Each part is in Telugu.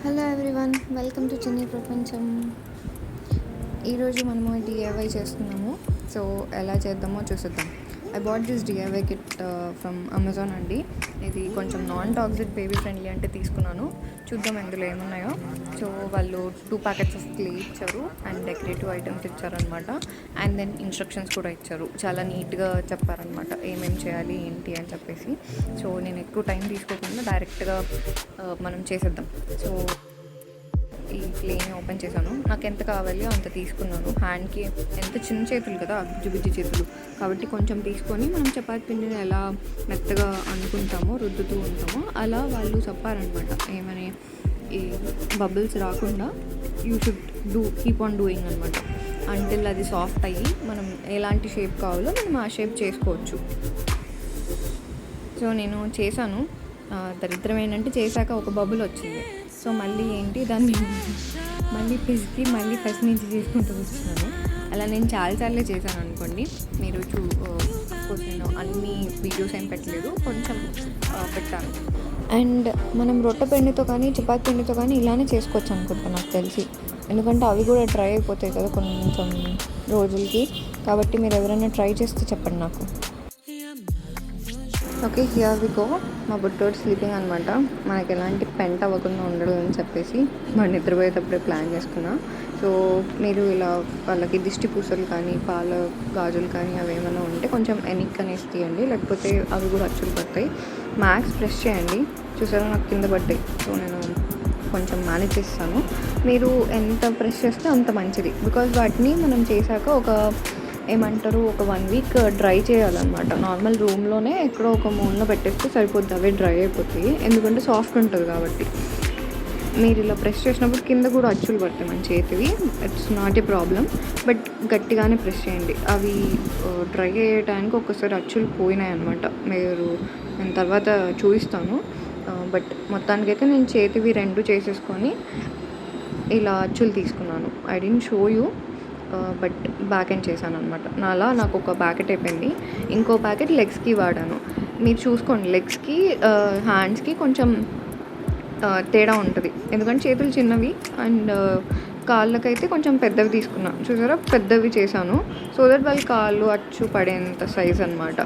హలో ఎవ్రీవన్, వెల్కమ్ టు చిన్ని ప్రపంచం. ఈరోజు మనము డిఐవై చేస్తున్నాము. సో ఎలా చేద్దామో చూసేద్దాం. I bought this DIY kit from Amazon అండి. ఇది కొంచెం నాన్ టాక్సిక్ బేబీ ఫ్రెండ్లీ అంటే తీసుకున్నాను. చూద్దాం ఎందులో ఏమున్నాయో. సో వాళ్ళు 2 ప్యాకెట్స్ ఆఫ్ క్లే ఇచ్చారు అండ్ డెకరేటివ్ ఐటమ్స్ ఇచ్చారనమాట. అండ్ దెన్ ఇన్స్ట్రక్షన్స్ కూడా ఇచ్చారు. చాలా నీట్గా చెప్పారనమాట ఏమేమి చేయాలి ఏంటి అని చెప్పేసి. సో నేను ఎక్కువ టైం తీసుకోకుండా డైరెక్ట్గా మనం చేసేద్దాం. సో ఈ క్లేని ఓపెన్ చేశాను. నాకు ఎంత కావాలో అంత తీసుకున్నాను. హ్యాండ్కి ఎంత చిన్న చేతులు కదా, బుజ్జి చేతులు కాబట్టి కొంచెం తీసుకొని మనం చపాతీ పిండిని ఎలా మెత్తగా అనుకుంటామో రుద్దుతూ ఉంటామో అలా వాళ్ళు చెప్పారనమాట. ఏమని ఈ బబుల్స్ రాకుండా you should keep on doing అనమాట అంటిల్ అది సాఫ్ట్ అయ్యి మనం ఎలాంటి షేప్ కావాలో మనం ఆ షేప్ చేసుకోవచ్చు. సో నేను చేశాను. దరిద్రం ఏంటంటే చేశాక ఒక బబుల్ వచ్చింది. సో మళ్ళీ ఏంటి దాన్ని మళ్ళీ పిసికి మళ్ళీ ఫస్ట్ నుంచి చేసుకుంటూ వస్తున్నాను. అలా నేను చాలాసార్లే చేశాను అనుకోండి. మీరు నేను అన్ని వీడియోస్ ఏం పెట్టలేదు, కొంచెం పెట్టాను. అండ్ మనం రొట్టె పిండితో కానీ చపాతీ పిండితో కానీ ఇలానే చేసుకోవచ్చు అనుకుంటాను నాకు తెలిసి. ఎందుకంటే అవి కూడా డ్రై అయిపోతాయి కదా కొంచెం రోజులకి. కాబట్టి మీరు ఎవరైనా ట్రై చేస్తే చెప్పండి నాకు. Okay, here we go. మా బుట్టోడు స్లీపింగ్ అనమాట. మనకి ఎలాంటి పెంట అవ్వకుండా ఉండడు అని చెప్పేసి మనం నిద్రపోయేటప్పుడే ప్లాన్ చేసుకున్నా. సో మీరు ఇలా వాళ్ళకి దిష్టి పూసలు కానీ పాల గాజులు కానీ అవి ఏమైనా ఉంటే కొంచెం ఎనిక్ అనేసి తీయండి, లేకపోతే అవి కూడా అచ్చులు పడతాయి. మ్యాక్స్ ప్రెస్ చేయండి. చూసారా నాకు కింద పడ్డాయి. సో నేను కొంచెం మేనేజ్ చేస్తాను. మీరు ఎంత ప్రెస్ చేస్తే అంత మంచిది. బికాజ్ వాటిని మనం చేశాక ఒక 1 వీక్ డ్రై చేయాలన్నమాట. నార్మల్ రూమ్లోనే ఎక్కడో ఒక మూలలో పెట్టేస్తే సరిపోద్ది, అవే డ్రై అయిపోతాయి. ఎందుకంటే సాఫ్ట్ ఉంటుంది కాబట్టి. మీరు ఇలా ప్రెస్ చేసినప్పుడు కింద కూడా అచ్చులు పడతాయి మన చేతివి. It's not a problem, but గట్టిగానే ప్రెస్ చేయండి. అవి డ్రై అయ్యేటానికి ఒక్కసారి అచ్చులు పోయినాయి అనమాట. నేను తర్వాత చూపిస్తాను. బట్ మొత్తానికైతే నేను చేతివి 2 చేసేసుకొని ఇలా అచ్చులు తీసుకున్నాను. I don't show you, but back end చేశాను అనమాట. నాకు ఒక ప్యాకెట్ అయిపోయింది. ఇంకో ప్యాకెట్ లెగ్స్కి వాడాను. మీరు చూసుకోండి, లెగ్స్కి హ్యాండ్స్కి కొంచెం తేడా ఉంటుంది. ఎందుకంటే చేతులు చిన్నవి అండ్ కాళ్ళకైతే కొంచెం పెద్దవి తీసుకున్నాను. చూసారా, పెద్దవి చేశాను. సో దట్ వాళ్ళ కాళ్ళు అచ్చు పడేంత సైజ్ అనమాట.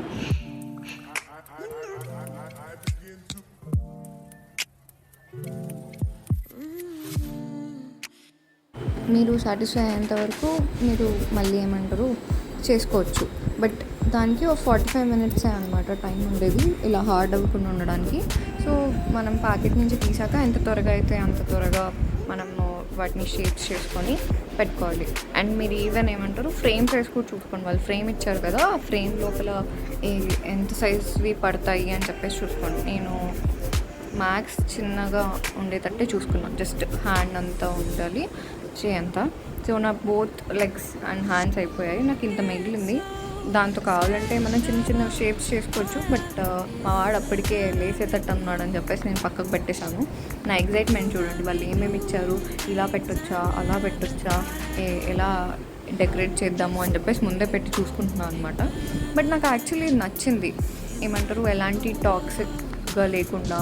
మీరు సాటిస్ఫై అయ్యేంత వరకు మీరు మళ్ళీ ఏమంటారు చేసుకోవచ్చు. బట్ దానికి ఒక 45 మినిట్సే అనమాట టైం ఉండేది ఇలా హార్డ్ అవ్వకుండా ఉండడానికి. సో మనం ప్యాకెట్ నుంచి తీసాక ఎంత త్వరగా అయితే అంత త్వరగా మనము వాటిని షేప్స్ చేసుకొని పెట్టుకోవాలి. అండ్ మీరు ఈవెన్ ఏమంటారు ఫ్రేమ్ సైజ్ కూడా చూసుకోండి. వాళ్ళు ఫ్రేమ్ ఇచ్చారు కదా, ఆ ఫ్రేమ్ లోపల ఎంత సైజ్వి పడతాయి అని చెప్పేసి చూసుకోండి. నేను మ్యాక్స్ చిన్నగా ఉండేటట్టే చూసుకున్నాను. జస్ట్ హ్యాండ్ అంతా ఉండాలి, అంతా. సో నా బోత్ లెగ్స్ అండ్ హ్యాండ్స్ అయిపోయాయి. నాకు ఇంత మిగిలింది. దాంతో కావాలంటే మనం చిన్న చిన్న షేప్స్ చేసుకోవచ్చు. బట్ మా వాడు అప్పటికే లేసేటట్టు అన్నాడు అని చెప్పేసి నేను పక్కకు పెట్టేశాను. నా ఎగ్జైట్మెంట్ చూడండి, వాళ్ళు ఏమేమి ఇచ్చారు, ఇలా పెట్టొచ్చా అలా పెట్టొచ్చా, ఎలా డెకరేట్ చేద్దాము అని చెప్పేసి ముందే పెట్టి చూసుకుంటున్నాను అనమాట. బట్ నాకు యాక్చువల్లీ నచ్చింది. ఏమంటారు ఎలాంటి టాక్సిక్గా లేకుండా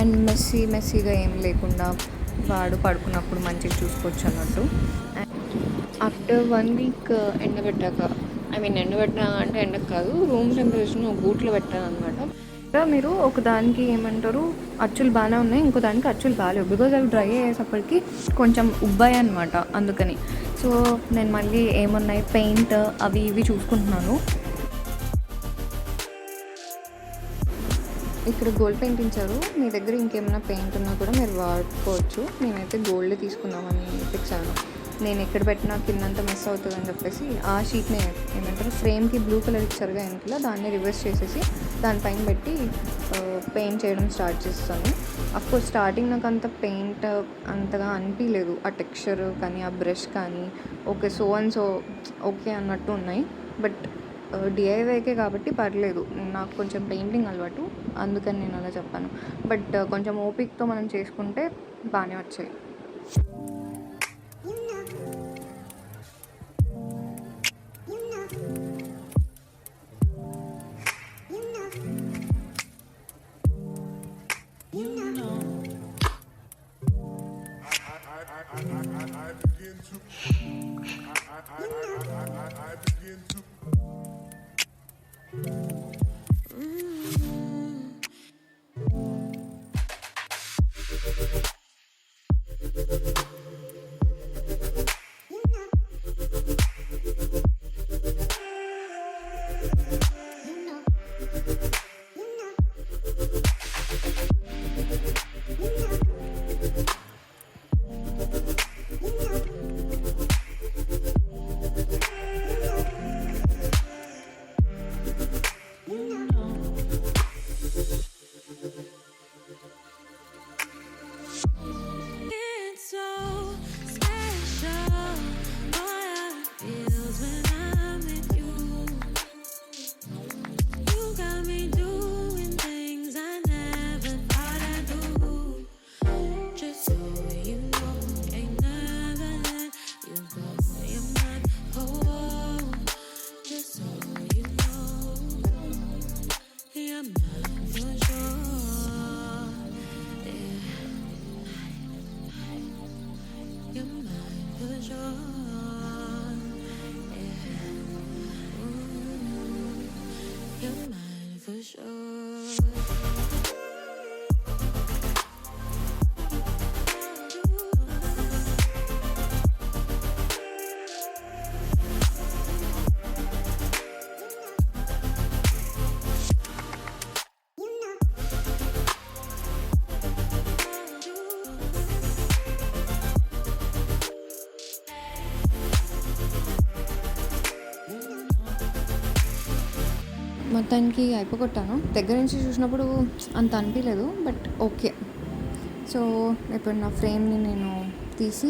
అండ్ మెస్సీగా ఏం లేకుండా వాడు పడుకున్నప్పుడు మంచిగా చూసుకోవచ్చు అన్నట్టు. ఆఫ్టర్ 1 వీక్ ఎండబెట్టాక, ఎండబెట్టినా అంటే ఎండకు కాదు, రూమ్ టెంపరేచర్ను బూట్లో పెట్టాను అనమాట. మీరు ఒకదానికి ఏమంటారు అచ్చులు బాగానే ఉన్నాయి, ఇంకో దానికి అచ్చులు బాగాలేవు. బికాజ్ అవి డ్రై అయ్యేసప్పటికి కొంచెం ఉబ్బాయి అనమాట. అందుకని సో నేను మళ్ళీ ఏమున్నాయి పెయింట్ అవి ఇవి చూసుకుంటున్నాను. ఇక్కడ గోల్డ్ పెయింట్ ఇచ్చారు. మీ దగ్గర ఇంకేమైనా పెయింట్ ఉన్నా కూడా మీరు వాడుకోవచ్చు. నేనైతే గోల్డ్ తీసుకుందామని ఫిక్స్ అయ్యాను. నేను ఎక్కడ పెట్టినా కిందంతా మిస్ అవుతుందని చెప్పేసి ఆ షీట్ని ఏమంటారు ఫ్రేమ్కి బ్లూ కలర్ ఇచ్చారుగా వెనకలా, దాన్ని రివర్స్ చేసేసి దానిపైన పెట్టి పెయింట్ చేయడం స్టార్ట్ చేస్తాను. అఫ్కోర్స్ స్టార్టింగ్ నాకు అంత పెయింట్ అంతగా అనిపించలేదు. ఆ టెక్స్చర్ కానీ ఆ బ్రష్ కానీ okay so and so okay అన్నట్టు ఉన్నాయి. బట్ డిఐవైకే కాబట్టి పర్లేదు. నాకు కొంచెం పెయింటింగ్ అలవాటు, అందుకని నేను అలా చెప్పాను. బట్ కొంచెం ఓపికతో మనం చేసుకుంటే బాగానే వచ్చాయి. మొత్తానికి అయిపోగొట్టాను. దగ్గర నుంచి చూసినప్పుడు అంత అనిపించలేదు, బట్ ఓకే. సో ఇప్పుడు నా ఫ్రేమ్ని నేను తీసి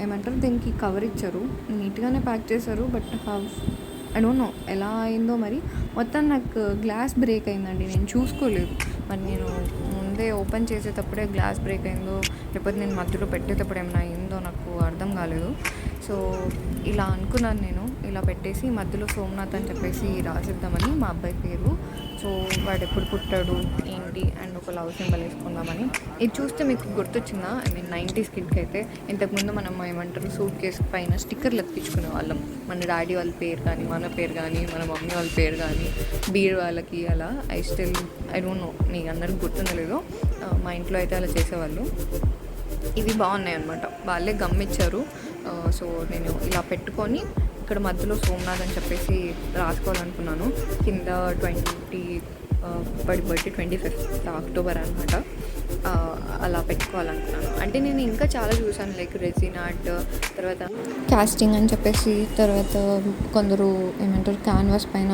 ఏమంటారు, దీనికి కవర్ ఇచ్చారు, నీట్గానే ప్యాక్ చేశారు. బట్ ఐ డోంట్ నో ఎలా అయిందో మరి. మొత్తం నాకు గ్లాస్ బ్రేక్ అయిందండి, నేను చూసుకోలేదు. మరి నేను ముందే ఓపెన్ చేసేటప్పుడే గ్లాస్ బ్రేక్ అయిందో, లేకపోతే నేను మధ్యలో పెట్టేటప్పుడు ఏమైనా అయిందో నాకు అర్థం కాలేదు. సో ఇలా అనుకున్నాను నేను, ఇలా పెట్టేసి మధ్యలో సోమనాథ్ అని చెప్పేసి రాసిద్దామని, మా అబ్బాయి పేరు. సో వాడు ఎప్పుడు పుట్టాడు ఏంటి అండ్ ఒక లవ్ సింబల్ వేసుకుందామని. ఇది చూస్తే మీకు గుర్తొచ్చిందా? ఐ మీన్ 90s కిడ్కి అయితే ఇంతకుముందు మనం ఏమంటారు, సూట్ కేసు పైన స్టిక్కర్లు ఎత్తించుకునే వాళ్ళం. మన డాడీ వాళ్ళ పేరు కానీ, మన పేరు కానీ, మన మమ్మీ వాళ్ళ పేరు కానీ, బీర్ వాళ్ళకి అలా. ఐ డోంట్ నో మీకు అందరికి గుర్తుండలేదో, మా ఇంట్లో అయితే అలా చేసేవాళ్ళు. ఇవి బాగున్నాయి అనమాట, వాళ్ళే గమ్మిచ్చారు. సో నేను ఇలా పెట్టుకొని ఇక్కడ మధ్యలో సోమనాథ్ అని చెప్పేసి రాసుకోవాలనుకున్నాను. కింద 20 బర్త్డే 25th అక్టోబర్ అనమాట. అలా పెట్టుకోవాలనుకున్నాను. అంటే నేను ఇంకా చాలా చూసాను, లైక్ రెజిన్ ఆర్ట్, తర్వాత కాస్టింగ్ అని చెప్పేసి, తర్వాత కొందరు ఏమంటారు క్యాన్వాస్ పైన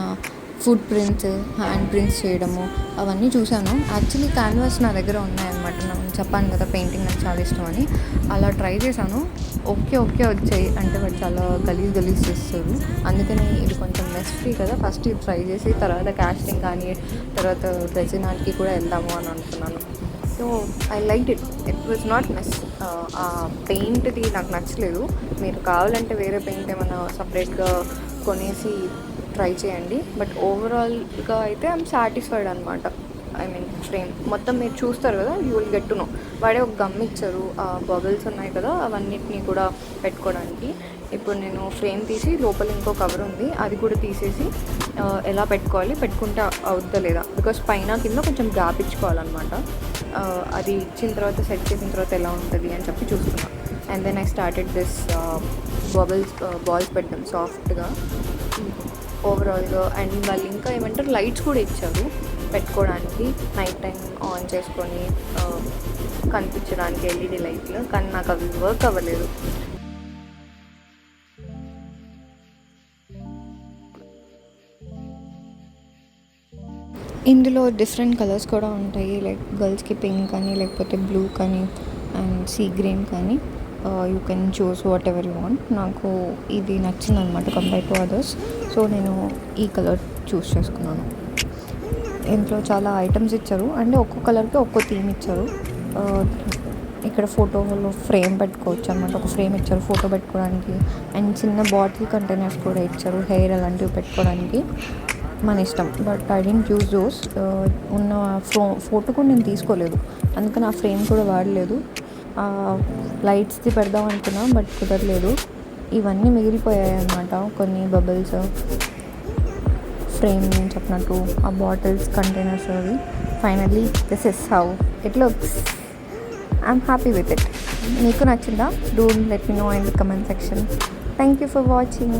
ఫుట్ ప్రింట్స్, హ్యాండ్ ప్రింట్స్ చేయడము, అవన్నీ చూశాను. యాక్చువల్లీ క్యాన్వాస్ నా దగ్గర ఉన్నాయన్నమాట. నేను చెప్పాను కదా పెయింటింగ్ నాకు చాలా ఇష్టం అని. అలా ట్రై చేశాను, ఓకే వచ్చాయి. అంటే వాడు చాలా గలీజ్ చేస్తారు, అందుకని ఇది కొంచెం మెస్ ఫ్రీ కదా, ఫస్ట్ ఇది ట్రై చేసి తర్వాత కాస్టింగ్ కానీ తర్వాత రెజిన్ ఆర్ట్కి కూడా వెళ్దాము అని అనుకున్నాను. So I like it was not mess. ఆ పెయింట్ది నాకు నచ్చలేదు. మీరు కావాలంటే వేరే పెయింట్ ఏమైనా సపరేట్గా కొనేసి ట్రై చేయండి. బట్ ఓవరాల్గా అయితే ఐఎమ్ సాటిస్ఫైడ్ అనమాట. ఐ మీన్ ఫ్రేమ్ మొత్తం మీరు చూస్తారు కదా, you will get to know. వాడే ఒక గమ్ ఇచ్చారు, ఆ బబుల్స్ ఉన్నాయి కదా అవన్నిటిని కూడా పెట్టుకోవడానికి. ఇప్పుడు నేను ఫ్రేమ్ తీసి లోపల ఇంకో కవర్ ఉంది, అది కూడా తీసేసి ఎలా పెట్టుకోవాలి, పెట్టుకుంటే అవుతుందా లేదా, బికాస్ పైన కింద కొంచెం గ్యాప్ ఇచ్చుకోవాలన్నమాట. అది ఇచ్చిన తర్వాత సెట్ చేసిన తర్వాత ఎలా ఉంటుంది అని చెప్పి చూస్తున్నాను. And then I started this balls పెట్టడం సాఫ్ట్గా ఓవరాల్గా. అండ్ వాళ్ళు ఇంకా ఏమంటారు లైట్స్ కూడా ఇచ్చారు పెట్టుకోవడానికి, నైట్ టైం ఆన్ చేసుకొని కనిపించడానికి ఎల్ఈడి లైట్లు. కానీ నాకు అవి వర్క్ అవ్వలేదు. ఇందులో డిఫరెంట్ కలర్స్ కూడా ఉంటాయి, లైక్ గర్ల్స్కి పింక్ కానీ, లేకపోతే బ్లూ కానీ, అండ్ సీ గ్రీన్ కానీ. You can choose what ever you want. నాకు ఇది నచ్చింది అనమాట కంపేర్ టు అదర్స్. సో నేను ఈ కలర్ చూస్ చేసుకున్నాను. ఇంట్లో చాలా ఐటమ్స్ ఇచ్చారు, అంటే ఒక్కో కలర్కి ఒక్కో థీమ్ ఇచ్చారు. ఇక్కడ ఫోటోలో ఫ్రేమ్ పెట్టుకోవచ్చు అనమాట. ఒక ఫ్రేమ్ ఇచ్చారు ఫోటో పెట్టుకోవడానికి, అండ్ చిన్న బాటిల్ కంటైనర్స్ కూడా ఇచ్చారు హెయిర్ అలాంటివి పెట్టుకోవడానికి. మన ఇష్టం, but I dent use those. ఉన్న ఫోటో కూడా నేను తీసుకోలేదు, అందుకని ఆ ఫ్రేమ్ కూడా వాడలేదు. లైట్స్ది పెడదాం అనుకున్నాం బట్ కుదరలేదు. ఇవన్నీ మిగిలిపోయాయి అన్నమాట, కొన్ని బబుల్స్, ఫ్రేమ్ నేను చెప్పినట్టు ఆ బాటిల్స్, కంటైనర్స్ అవి. Finally this is how it looks. I'm happy with it. మీకు నచ్చిందా? Do let me know in the comment section. Thank you for watching.